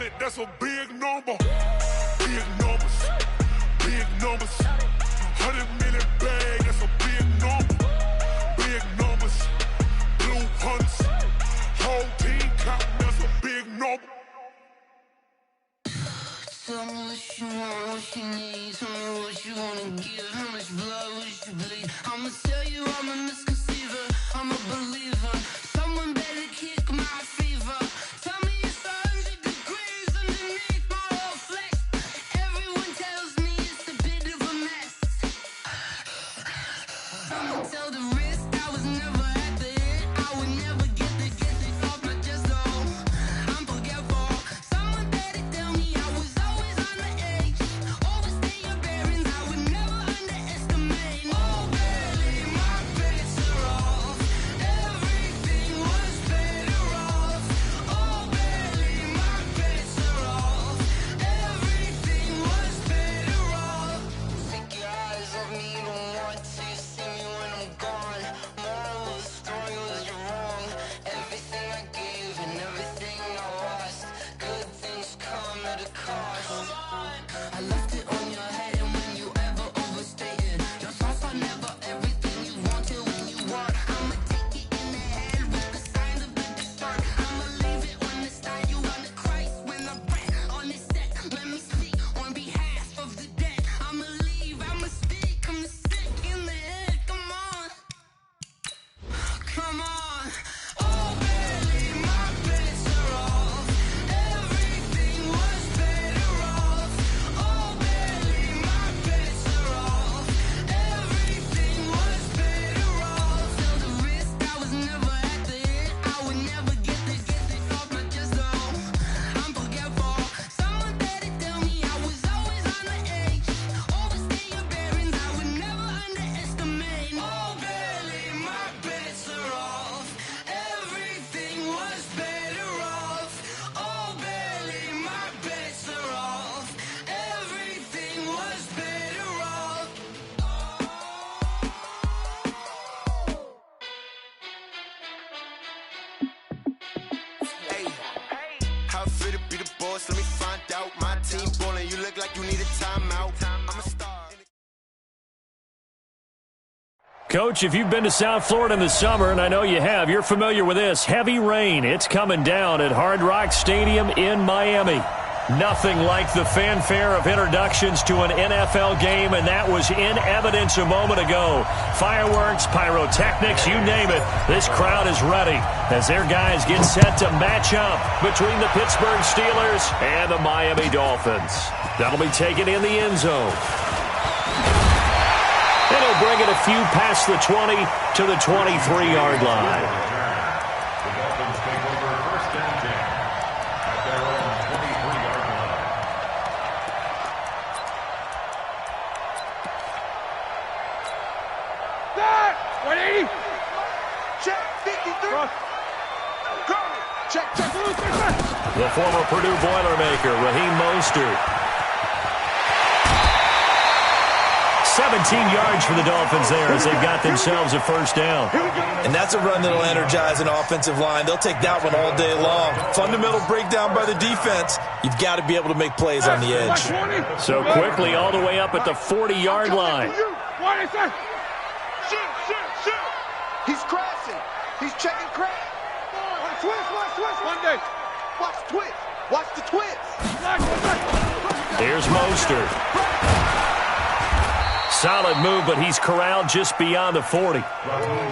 100, that's a big number. Big numbers, big numbers. 100 million bag, that's a big number. Big numbers, blue hunts. Whole team counting, that's a big number. Tell me what you want, what you need. Tell me what you wanna give. How much blood would you bleed? I'ma tell you I'm a misconceiver. I'm a believer. Someone better kick my fever. Tell me it's 100 degrees underneath my whole flesh. Everyone tells me it's a bit of a mess. I'ma tell the risk I was never at the end. I would never get this off my chest though. I'm forgetful. Someone better tell me I was always on the edge. Overstay your bearings, I would never underestimate. Oh barely, my bets are off. Everything was better off. Oh barely, my bets are off. Everything was better off. Take your eyes off me, don't want to see me when I'm gone. Moral of the story was you're wrong. Everything I gave and everything I lost. Good things come at a cost. I left it on your head, and when you ever overstay it, your thoughts are never everything you wanted when you want. I'ma take it in the head with the signs of the dessert. I'ma leave it on the side. You on the Christ when I breath on this set. Let me speak on behalf of the dead. I'ma leave, I'ma speak. I'm the sick in the head. Come on, come on. Oh, barely, my bets are off. Everything was better off. Oh, barely, my bets are off. Everything was better off. Tell the risk I was never at the end. I would never get this off my chest though. I'm forgetful. Someone better tell me I was always on the edge. Overstay your bearings, I would never underestimate. Oh, barely, my bets are off. Everything was better off. Oh, barely, my bets are off. Everything was better off. Hey, how fit to be the boss? Let me find out. My team ballin', you look like you need a timeout. I'm a star. Coach, if you've been to South Florida in the summer, and I know you have, you're familiar with this. Heavy rain. It's coming down at Hard Rock Stadium in Miami. Nothing like the fanfare of introductions to an NFL game, and that was in evidence a moment ago. Fireworks, pyrotechnics, you name it. This crowd is ready as their guys get set to match up between the Pittsburgh Steelers and the Miami Dolphins. That'll be taken in the end zone. And he'll bring it a few past the 20 to the 23-yard line. The Dolphins take over first and 10 at their own 23-yard line. That 180. Check 53. Check. The former Purdue Boilermaker, Raheem Mostert. 17 yards for the Dolphins there as they've got themselves a first down. And that's a run that'll energize an offensive line. They'll take that one all day long. Fundamental breakdown by the defense. You've got to be able to make plays on the edge. So quickly all the way up at the 40-yard line. Shoot. He's crashing. He's checking crash. Twist. One day. Watch the twist. Watch the twist. Here's Mostert. Solid move, but he's corralled just beyond the 40.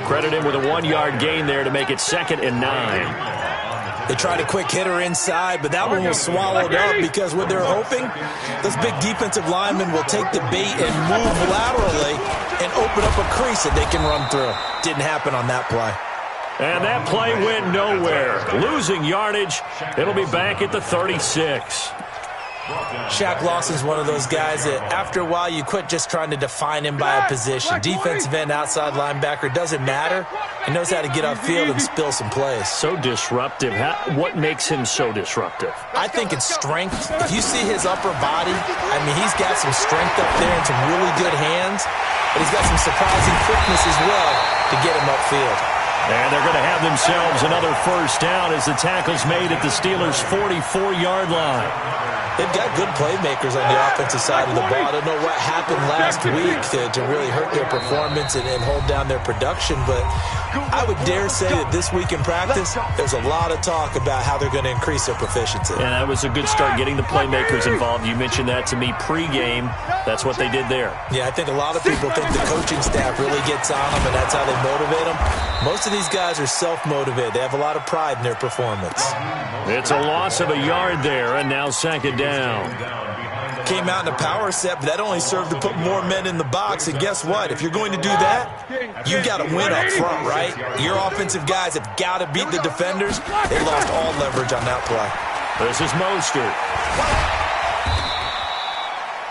Credit him with a 1-yard gain there to make it 2nd and 9. They tried a quick hitter inside, but that one was swallowed up because what they're hoping, those big defensive linemen will take the bait and move laterally and open up a crease that they can run through. Didn't happen on that play. And that play went nowhere. Losing yardage. It'll be back at the 36. Shaq Lawson's one of those guys that after a while you quit just trying to define him by a position. Defensive end, outside linebacker, doesn't matter. He knows how to get upfield and spill some plays. So disruptive. What makes him so disruptive? I think it's strength. If you see his upper body, I mean, he's got some strength up there and some really good hands, but he's got some surprising quickness as well to get him upfield. And they're going to have themselves another first down as the tackle's made at the Steelers' 44-yard line. They've got good playmakers on the offensive side of the ball. I don't know what happened last week to really hurt their performance and hold down their production, but I would dare say that this week in practice, there's a lot of talk about how they're going to increase their proficiency. And that was a good start, getting the playmakers involved. You mentioned that to me pregame. That's what they did there. Yeah, I think a lot of people think the coaching staff really gets on them, and that's how they motivate them. Most of these guys are self-motivated. They have a lot of pride in their performance. It's a loss of a yard there, and now second down. Came out in a power set, but that only served to put more men in the box. And guess what? If you're going to do that, you got to win up front, right? Your offensive guys have got to beat the defenders. They lost all leverage on that play. This is Mostert.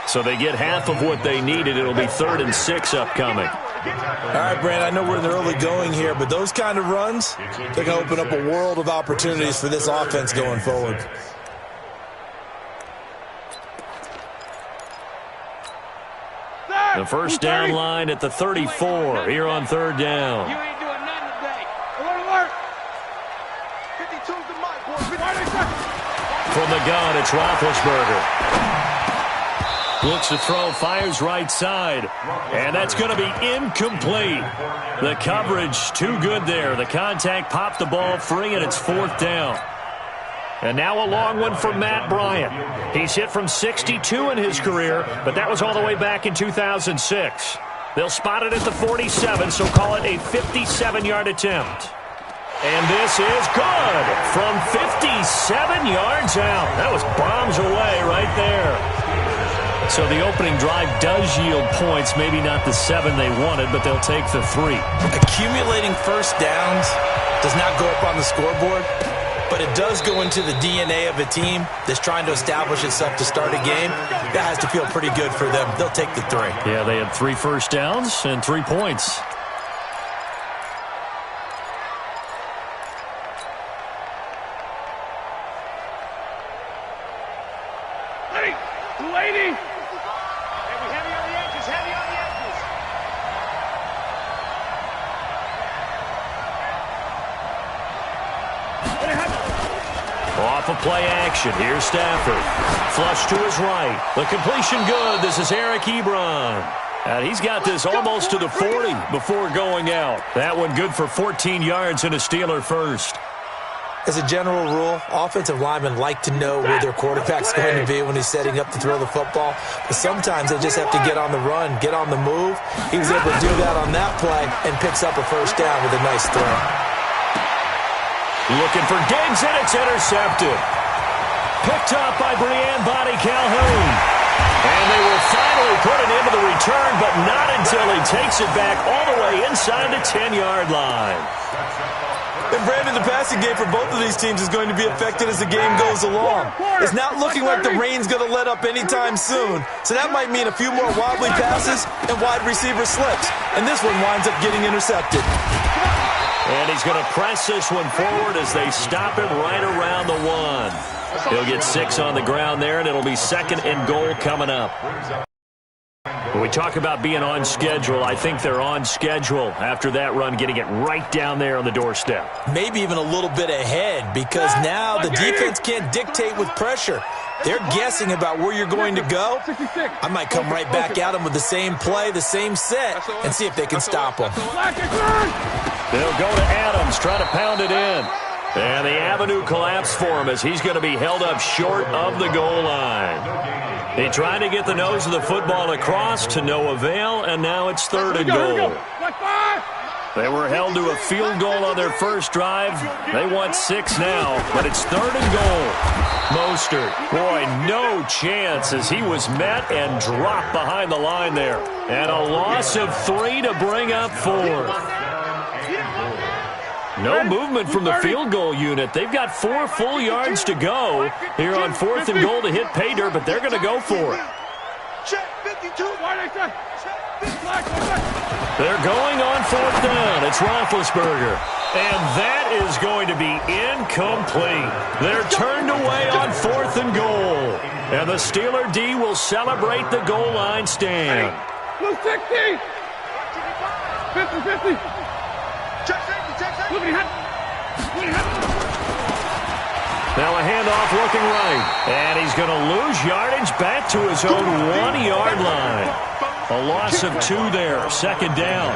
So they get half of what they needed. It'll be 3rd and 6 upcoming. All right, Brand, I know we're in the early going here, but those kind of runs, they're going to open up a world of opportunities for this offense going forward. The first down line at the 34 here on 3rd down. You ain't doing nothing today. Alert! 52's the mic, boys. From the gun, it's Roethlisberger. Looks to throw, fires right side. And that's going to be incomplete. The coverage too good there. The contact popped the ball free, and it's 4th down. And now a long one for Matt Bryant. He's hit from 62 in his career, but that was all the way back in 2006. They'll spot it at the 47, so call it a 57-yard attempt. And this is good from 57 yards out. That was bombs away right there. So the opening drive does yield points, maybe not the 7 they wanted, but they'll take the 3. Accumulating first downs does not go up on the scoreboard, but it does go into the DNA of a team that's trying to establish itself to start a game. That has to feel pretty good for them. They'll take the 3. Yeah, they had 3 first downs and 3 points. Lady! Off of play action. Here's Stafford. Flush to his right. The completion good. This is Eric Ebron. And he's got this almost to the 40 before going out. That one good for 14 yards and a Steeler first. As a general rule, offensive linemen like to know where their quarterback's going to be when he's setting up to throw the football. But sometimes they just have to get on the run, get on the move. He was able to do that on that play and picks up a first down with a nice throw. Looking for Diggs, and it's intercepted. Picked up by Brianne Bonnie Calhoun. And they will finally put it into the return, but not until he takes it back all the way inside the 10-yard line. And Brandon, the passing game for both of these teams is going to be affected as the game goes along. It's not looking like the rain's going to let up anytime soon. So that might mean a few more wobbly passes and wide receiver slips. And this one winds up getting intercepted. And he's going to press this one forward as they stop him right around the 1. He'll get 6 on the ground there, and it'll be 2nd and goal coming up. When we talk about being on schedule, I think they're on schedule after that run, getting it right down there on the doorstep. Maybe even a little bit ahead, because now the defense can't dictate with pressure. They're guessing about where you're going to go. I might come right back at them with the same play, the same set, and see if they can stop them. They'll go to Adams, try to pound it in. And the avenue collapsed for him as he's going to be held up short of the goal line. He tried to get the nose of the football across to no avail, and now it's 3rd and goal. They were held to a field goal on their first drive. They want 6 now, but it's 3rd and goal. Mostert, boy, no chance as he was met and dropped behind the line there. And a loss of 3 to bring up 4th. No movement from the field goal unit. They've got 4 full yards to go here on 4th and goal to hit pay dirt, but they're going to go for it. They're going on 4th down. It's Roethlisberger. And that is going to be incomplete. They're turned away on 4th and goal. And the Steeler D will celebrate the goal line stand. 60. 50-50. Now a handoff looking right. And he's going to lose yardage back to his own 1-yard line. A loss of 2 there. Second down.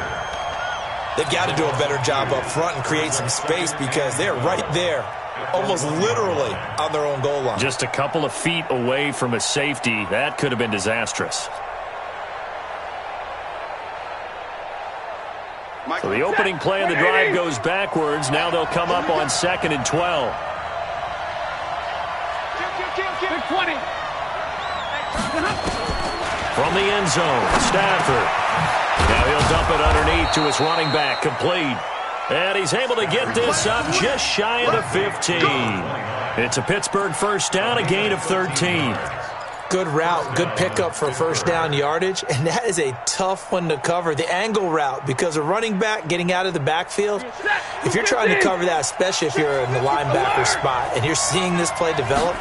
They've got to do a better job up front and create some space because they're right there, almost literally on their own goal line. Just a couple of feet away from a safety. That could have been disastrous. So the opening play of the drive goes backwards. Now they'll come up on 2nd and 12. Big 20. From the end zone, Stafford. Now he'll dump it underneath to his running back, complete. And he's able to get this up just shy of the 15. It's a Pittsburgh first down, a gain of 13. Good route, good pickup for first down yardage, and that is a tough one to cover, the angle route, because a running back getting out of the backfield, if you're trying to cover that, especially if you're in the linebacker spot and you're seeing this play develop,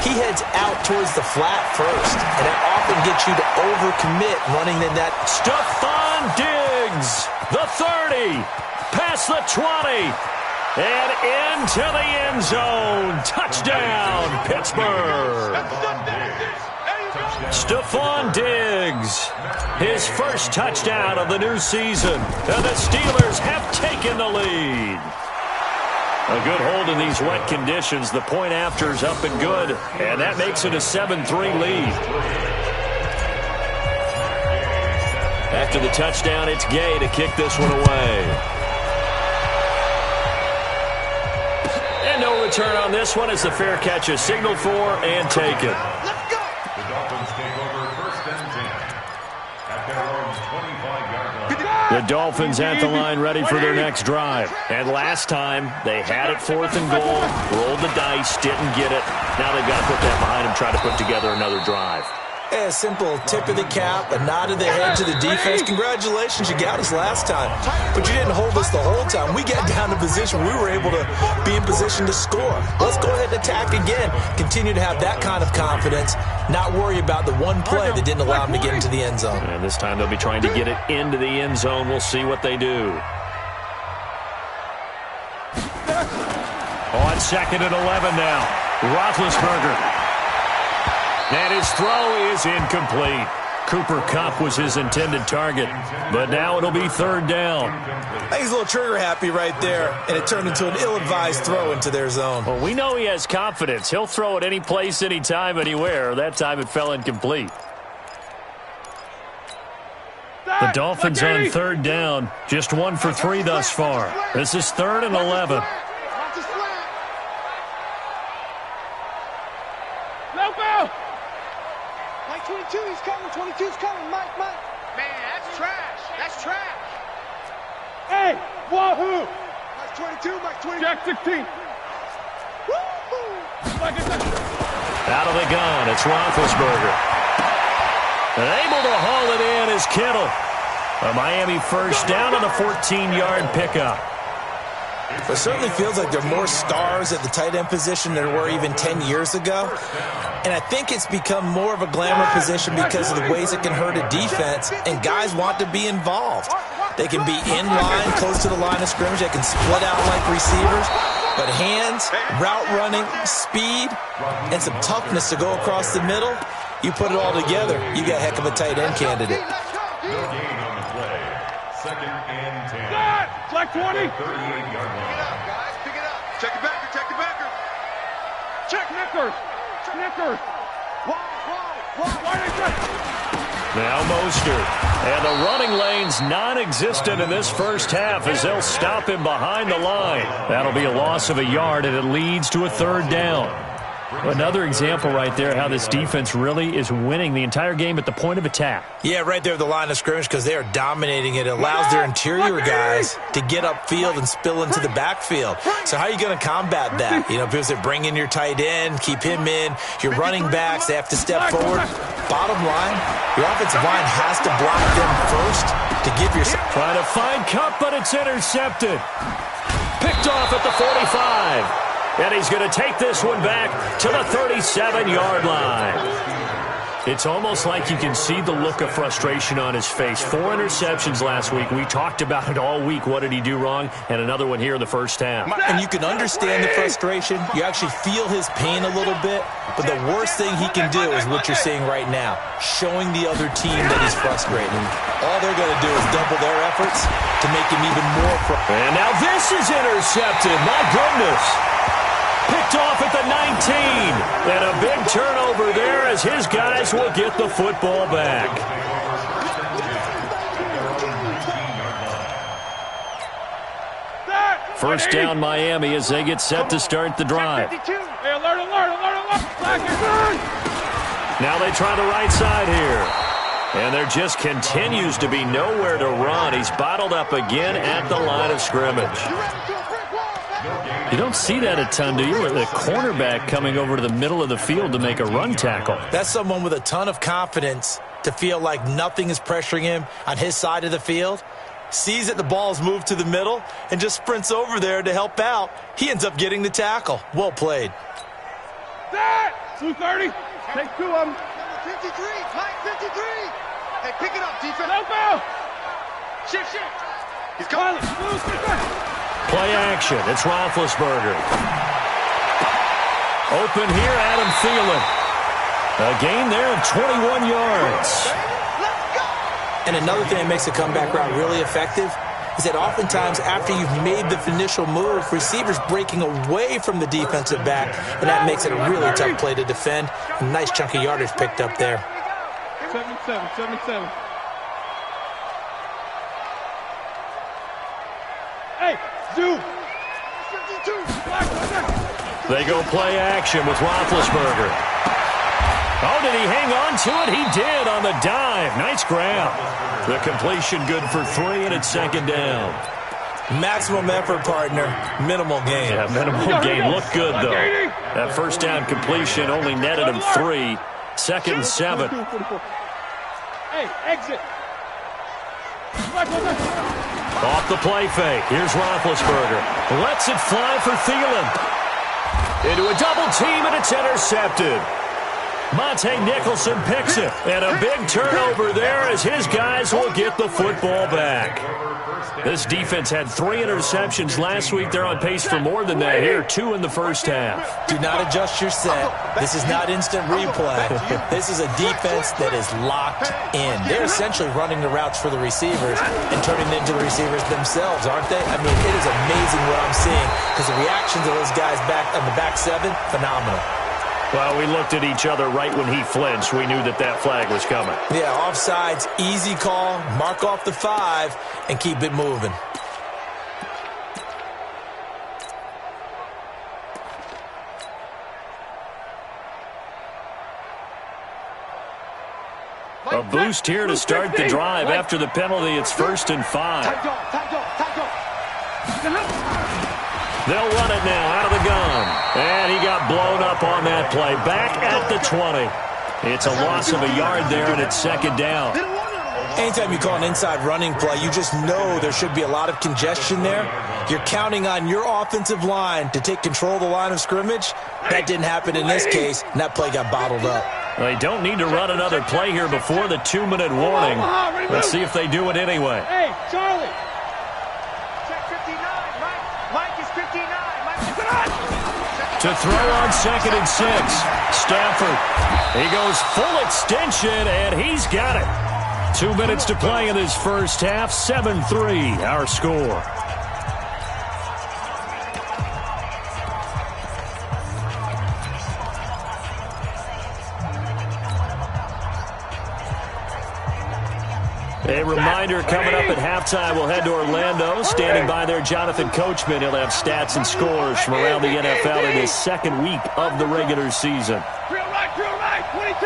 he heads out towards the flat first, and that often gets you to overcommit running in that. Stephon Diggs, the 30, past the 20, and into the end zone. Touchdown, Pittsburgh. Stephon Diggs, his first touchdown of the new season, and the Steelers have taken the lead. A good hold in these wet conditions. The point after's up and good, and that makes it a 7-3 lead. After the touchdown, it's Gay to kick this one away. And no return on this one as the fair catch is signaled for and taken. The Dolphins take over 1st and 10 at their own 25-yard line. The Dolphins at the line ready for their next drive. And last time, they had it 4th and goal, rolled the dice, didn't get it. Now they've got to put that behind them, try to put together another drive. A simple tip of the cap, a nod of the head to the defense. Congratulations, you got us last time. But you didn't hold us the whole time. We got down to position. We were able to be in position to score. Let's go ahead and attack again. Continue to have that kind of confidence. Not worry about the one play that didn't allow them to get into the end zone. And this time they'll be trying to get it into the end zone. We'll see what they do. On 2nd and 11 now. Roethlisberger. And his throw is incomplete. Cooper Kupp was his intended target, but now it'll be 3rd down. I think he's a little trigger happy right there, and it turned into an ill-advised throw into their zone. Well, we know he has confidence. He'll throw it any place, anytime, anywhere. That time it fell incomplete. The Dolphins on 3rd down, just 1 for 3 thus far. This is 3rd and 11. Mike 22, he's coming. 22's coming. Mike. Man, that's trash. That's trash. Hey, wahoo! Mike 22, Mike 22. Jack 16. Out of the gun, it's Roethlisberger. And able to haul it in is Kittle. A Miami first down on a 14-yard pickup. It certainly feels like there are more stars at the tight end position than there were even 10 years ago. And I think it's become more of a glamour position because of the ways it can hurt a defense, and guys want to be involved. They can be in line, close to the line of scrimmage. They can split out like receivers. But hands, route running, speed, and some toughness to go across the middle, you put it all together, you got a heck of a tight end candidate. No gain on the play. 2nd and 10. Flag 20. 38-yard line. Pick it up, guys. Pick it up. Check the backer. Check the backer. Check Knickers. Knickers. Why they check? Now Mostert. And the running lane's non-existent in this first half as they'll stop him behind the line. That'll be a loss of a yard, and it leads to a 3rd down. Another example right there how this defense really is winning the entire game at the point of attack. Yeah, right there at the line of scrimmage because they are dominating it. It allows their interior guys to get upfield and spill into the backfield. So how are you going to combat that? You know, because they bring in your tight end, keep him in. Your running backs, they have to step forward. Bottom line, your offensive line has to block them first to give yourself. Trying to find Kupp, but it's intercepted. Picked off at the 45. And he's going to take this one back to the 37-yard line. It's almost like you can see the look of frustration on his face. 4 interceptions last week. We talked about it all week. What did he do wrong? And another one here in the first half. And you can understand the frustration. You actually feel his pain a little bit. But the worst thing he can do is what you're seeing right now, showing the other team that he's frustrated. All they're going to do is double their efforts to make him even more frustrated. And now this is intercepted. My goodness. Picked off at the 19. And a big turnover there as his guys will get the football back. First down Miami as they get set to start the drive. Hey, alert, alert, alert, alert. Now they try the right side here. And there just continues to be nowhere to run. He's bottled up again at the line of scrimmage. You don't see that a ton, do you? The cornerback coming over to the middle of the field to make a run tackle. That's someone with a ton of confidence to feel like nothing is pressuring him on his side of the field. Sees that the ball's moved to the middle and just sprints over there to help out. He ends up getting the tackle. Well played. 230. Take 2 of them. 53. Mike 53. Hey, pick it up, defense. Help out. Shift, shift. He's coming. Play action. It's Roethlisberger. Open here, Adam Thielen. A gain there of 21 yards. And another thing that makes the comeback route really effective is that oftentimes after you've made the initial move, receivers breaking away from the defensive back, and that makes it a really tough play to defend. A nice chunk of yardage picked up there. 77. Hey, Zoo. 52. They go play action with Roethlisberger. Oh, did he hang on to it? He did on the dive. Nice grab. The completion good for 3, and it's second down. Maximum effort, partner. Minimal gain. Yeah, minimal gain. Looked good, though. That first down completion only netted him 3. Second and 7. Hey, exit. Off the play fake. Here's Roethlisberger. Lets it fly for Thielen. Into a double team, and it's intercepted. Monte Nicholson picks it. And a big turnover there as his guys will get the football back. This defense had 3 interceptions last week. They're on pace for more than that here. 2 in the first half. Do not adjust your set. This is not instant replay. This is a defense that is locked in. They're essentially running the routes for the receivers and turning it into the receivers themselves, aren't they? I mean, it is amazing what I'm seeing because the reactions of those guys back on the back 7, phenomenal. Well, we looked at each other right when he flinched. We knew that that flag was coming. Yeah, offsides, easy call, mark off the 5, and keep it moving. A boost here to start the drive. After the penalty, it's 1st and 5. They'll run it now out of the gun. And he got blown up on that play. Back at the 20. It's a loss of a yard there, and it's second down. Anytime you call an inside running play, you just know there should be a lot of congestion there. You're counting on your offensive line to take control of the line of scrimmage. That didn't happen in this case, and that play got bottled up. They don't need to run another play here before the 2-minute warning. Let's see if they do it anyway. Hey, Charlie. To throw on 2nd and 6. Stafford. He goes full extension, and he's got it. 2 minutes to play in this first half. 7-3, our score. A reminder coming up at halftime, we'll head to Orlando. Standing by there, Jonathan Coachman. He'll have stats and scores from around the NFL in his second week of the regular season. Drill right, 22.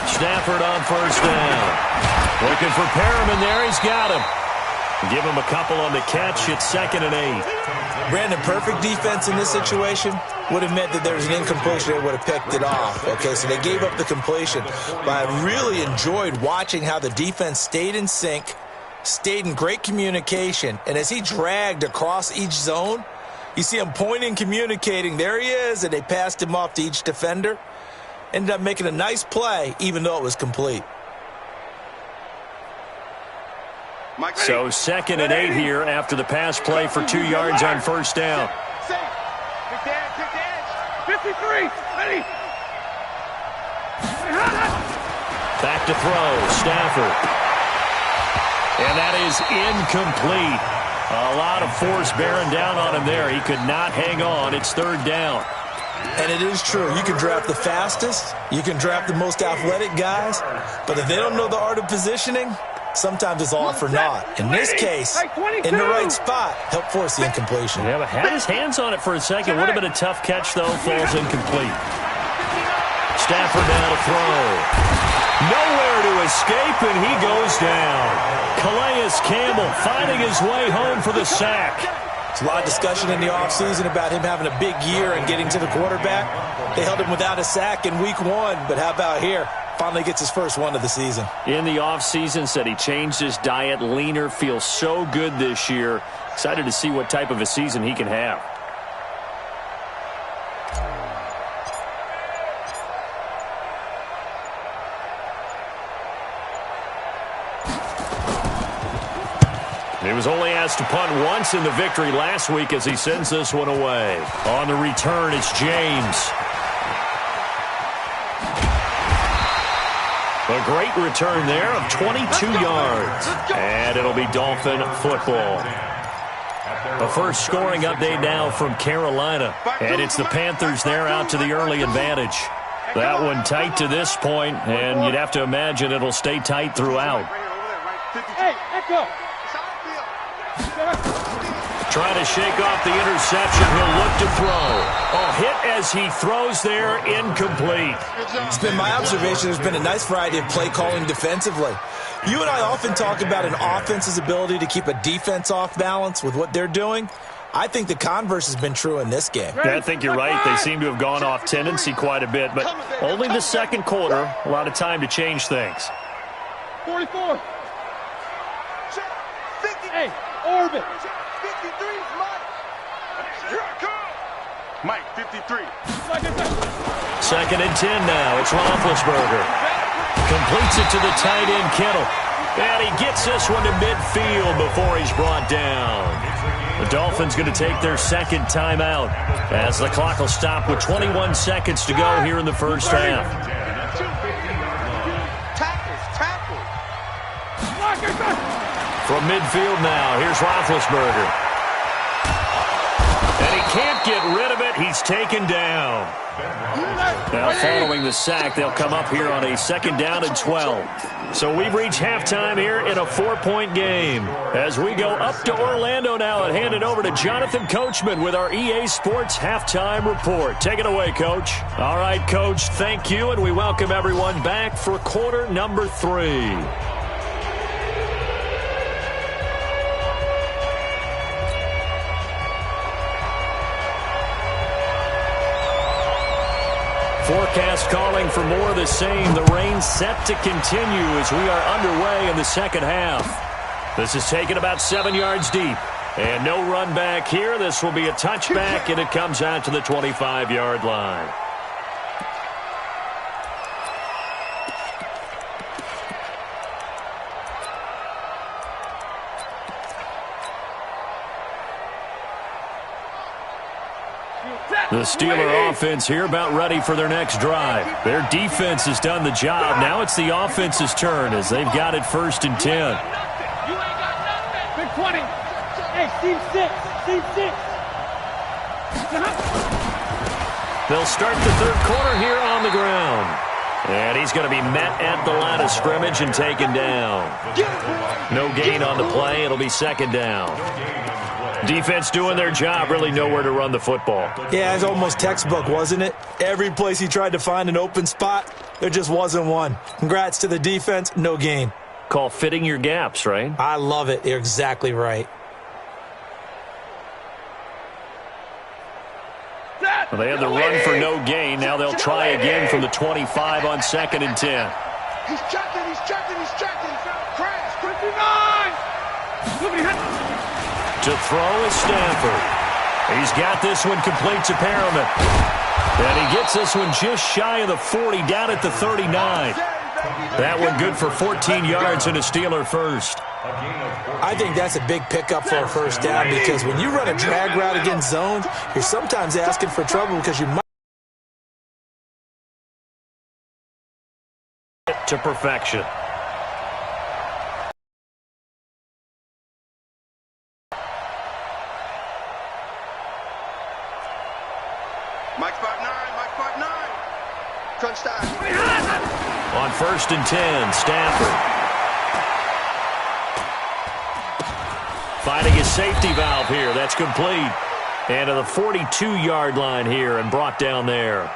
Stafford on first down. Looking for Perriman there. He's got him. Give him a couple on the catch. It's 2nd and 8. Brandon, perfect defense in this situation would have meant that there was an incompletion. They would have picked it off. Okay, so they gave up the completion. But I really enjoyed watching how the defense stayed in sync, stayed in great communication. And as he dragged across each zone, you see him pointing, communicating. There he is, and they passed him off to each defender. Ended up making a nice play, even though it was complete. So 2nd and 8 here after the pass play for 2 yards on first down. Kick the edge. 53. Ready. Back to throw, Stafford. And that is incomplete. A lot of force bearing down on him there. He could not hang on. It's 3rd down. And it is true. You can draft the fastest. You can draft the most athletic guys. But if they don't know the art of positioning, sometimes it's all for naught. In this case, in the right spot, help force the incompletion. Yeah, but had his hands on it for a second. Would have been a tough catch, though. Falls incomplete. Stafford now to throw. Nowhere to escape, and he goes down. Calais Campbell finding his way home for the sack. There's a lot of discussion in the offseason about him having a big year and getting to the quarterback. They held him without a sack in week 1, but how about here? Finally gets his first one of the season. In the offseason, said he changed his diet, leaner, feels so good this year. Excited to see what type of a season he can have. He was only asked to punt once in the victory last week as he sends this one away. On the return, it's James. A great return there of 22 yards. And it'll be Dolphin football. A first scoring update now from Carolina. And it's the Panthers there out to the early advantage. That one tight to this point, and you'd have to imagine it'll stay tight throughout. Hey, Echo. Trying to shake off the interception. He'll look to throw. A hit as he throws there, incomplete. It's been my observation there's been a nice variety of play calling defensively. You and I often talk about an offense's ability to keep a defense off balance with what they're doing. I think the converse has been true in this game. Yeah, I think you're right. They seem to have gone off tendency quite a bit, but only the second quarter. A lot of time to change things. 44. Hey, Orbit. 53's Mike. Here I come. Mike, 53. 2nd and 10 now. It's Roethlisberger. Completes it to the tight end, Kittle. And he gets this one to midfield before he's brought down. The Dolphins going to take their second timeout as the clock will stop with 21 seconds to go here in the first half. From midfield now, here's Roethlisberger. And he can't get rid of it. He's taken down. Now following the sack, they'll come up here on a 2nd down and 12. So we've reached halftime here in a 4-point game. As we go up to Orlando now and hand it over to Jonathan Coachman with our EA Sports Halftime Report. Take it away, Coach. All right, Coach, thank you, and we welcome everyone back for quarter number 3. Forecast calling for more of the same. The rain set to continue as we are underway in the second half. This is taken about 7 yards deep. And no run back here. This will be a touchback, and it comes out to the 25-yard line. The Steeler offense here about ready for their next drive. Their defense has done the job. Now it's the offense's turn as they've got it 1st and 10. Big 20. Hey, Steve 6. Steve 6. They'll start the 3rd quarter here on the ground. And he's going to be met at the line of scrimmage and taken down. No gain on the play. It'll be 2nd down. Defense doing their job, really nowhere to run the football. Yeah, it's almost textbook, wasn't it? Every place he tried to find an open spot, there just wasn't one. Congrats to the defense, no gain. Call fitting your gaps, right? I love it. You're exactly right. Well, they had the run for no gain. Now they'll try again from the 25 on 2nd and 10. He's checking, he's checking, he's checking. Crash, 59. To throw is Stanford. He's got this one complete to Perriman. And he gets this one just shy of the 40, down at the 39. That one good for 14 yards and a Steeler first. I think that's a big pickup for a first down because when you run a drag route against zone, you're sometimes asking for trouble because you might. To perfection. Mike spot 9. Crunch time. On 1st and 10, Stafford. Finding his safety valve here. That's complete. And to the 42-yard line here and brought down there.